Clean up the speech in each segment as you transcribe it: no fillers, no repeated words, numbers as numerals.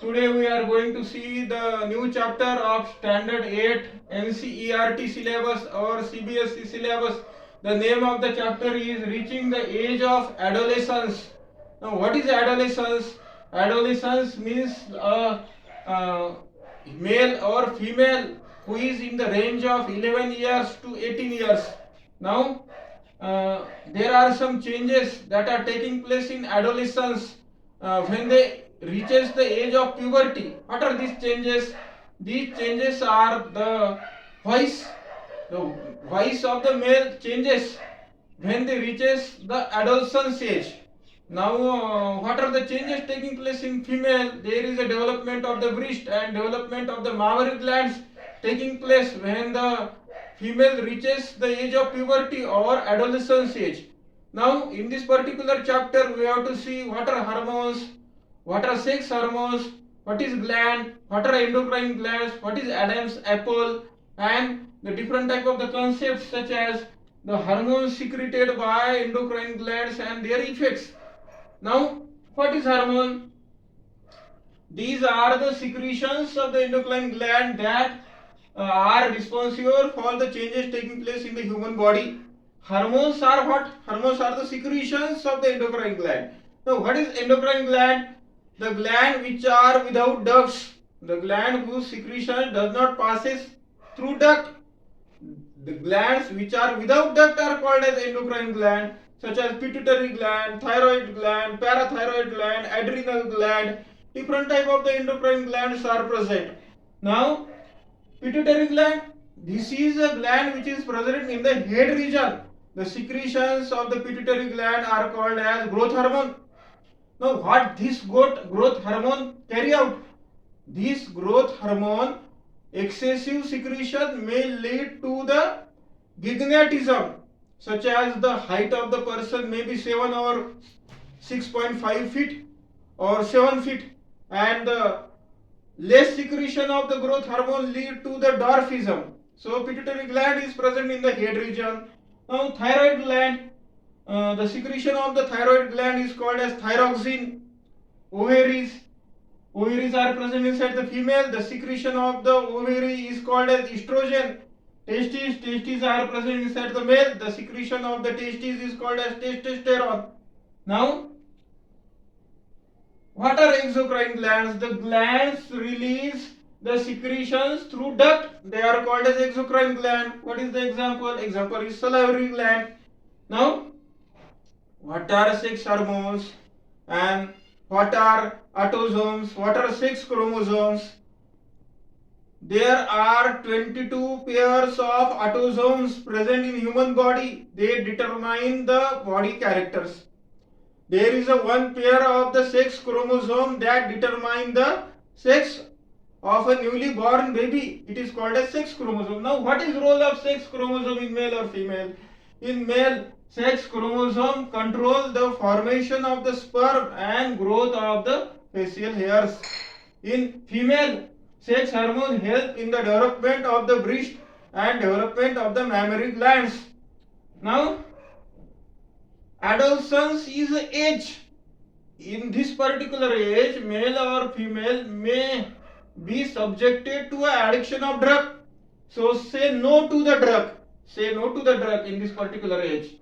Today we are going to see the new chapter of Standard 8 Ncert syllabus or CBSE syllabus. The name of the chapter is Reaching the Age of Adolescence. Now, what is adolescence? Adolescence means a male or female who is in the range of 11 years to 18 years. Now, there are some changes that are taking place in adolescence when they reaches the age of puberty. What are these changes? These changes are voice the voice of the male changes when they reaches the adolescence age. Now, what are the changes taking place in female? There is a development of the breast and development of the mammary glands taking place when the female reaches the age of puberty or adolescence age. Now, in this particular chapter, we have to see what are hormones, what are sex hormones, what is gland, what are endocrine glands, what is Adam's apple, and the different type of the concepts such as the hormones secreted by endocrine glands and their effects. Now, what is hormone? These are the secretions of the endocrine gland that are responsible for the changes taking place in the human body. Hormones are what? Hormones are the secretions of the endocrine gland. Now, what is endocrine gland? The gland which are without ducts, the gland whose secretion does not passes through duct. The glands which are without duct are called as endocrine gland, such as pituitary gland, thyroid gland, parathyroid gland, adrenal gland. Different type of the endocrine glands are present. Now, pituitary gland, this is a gland which is present in the head region. The secretions of the pituitary gland are called as growth hormone. Now, what this growth hormone carry out? This growth hormone excessive secretion may lead to the gigantism, such as the height of the person may be 7 or 6.5 feet or 7 feet, and the less secretion of the growth hormone lead to the dwarfism. So, pituitary gland is present in the head region. Now, thyroid gland, the secretion of the thyroid gland is called as thyroxine. Ovaries are present inside the female. The secretion of the ovary is called as estrogen. Testes are present inside the male. The secretion of the testes is called as testosterone. Now, what are exocrine glands? The glands release the secretions through duct. They are called as exocrine gland. What is the example? Example is salivary gland. Now, what are sex hormones and what are autosomes? What are sex chromosomes? There are 22 pairs of autosomes present in human body. They determine the body characters. There is a one pair of the sex chromosome that determine the sex of a newly born baby. It is called as sex chromosome. Now, what is role of sex chromosome in male or female? In male, sex chromosome control the formation of the sperm and growth of the facial hairs. In female, sex hormone help in the development of the breast and development of the mammary glands. Now, adolescence is an age. In this particular age, male or female may be subjected to an addiction of drug. So, say no to the drug. Say no to the drug in this particular age.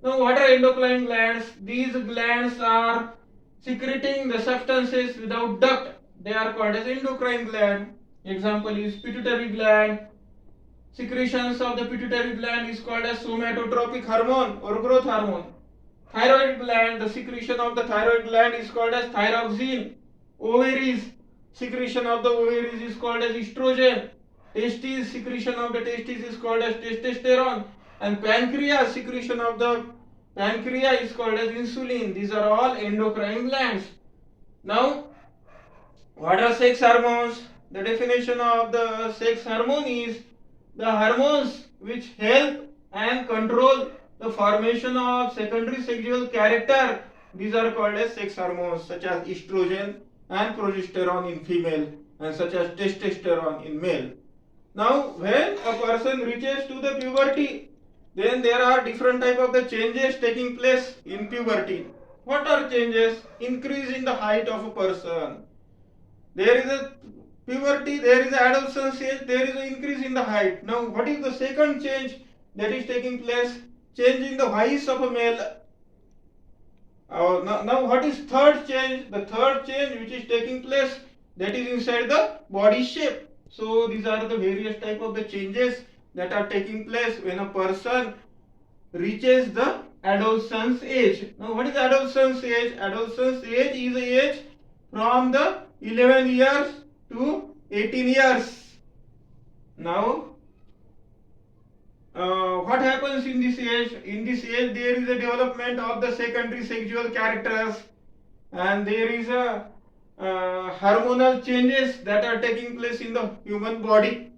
Now, what are endocrine glands? These glands are secreting the substances without duct. They are called as endocrine gland. Example is pituitary gland. Secretions of the pituitary gland is called as somatotropic hormone or growth hormone. Thyroid gland, the secretion of the thyroid gland is called as thyroxine. Ovaries, secretion of the ovaries is called as estrogen. Testes, secretion of the testes is called as testosterone. And pancreas, secretion of the pancreas is called as insulin. These are all endocrine glands. Now, what are sex hormones? The definition of the sex hormone is the hormones which help and control the formation of secondary sexual character. These are called as sex hormones, such as estrogen and progesterone in female and such as testosterone in male. Now, when a person reaches to the puberty, then there are different type of the changes taking place in puberty. What are changes? Increase in the height of a person. There is a puberty, there is adolescence age, there is an increase in the height. Now, what is the second change that is taking place? Change in the voice of a male. Now, what is third change? The third change which is taking place, that is inside the body shape. So these are the various type of the changes that are taking place when a person reaches the adolescence age. Now, what is adolescence age? Adolescence age is the age from the 11 years to 18 years. Now, what happens in this age? In this age, there is a development of the secondary sexual characters, and there is a hormonal changes that are taking place in the human body.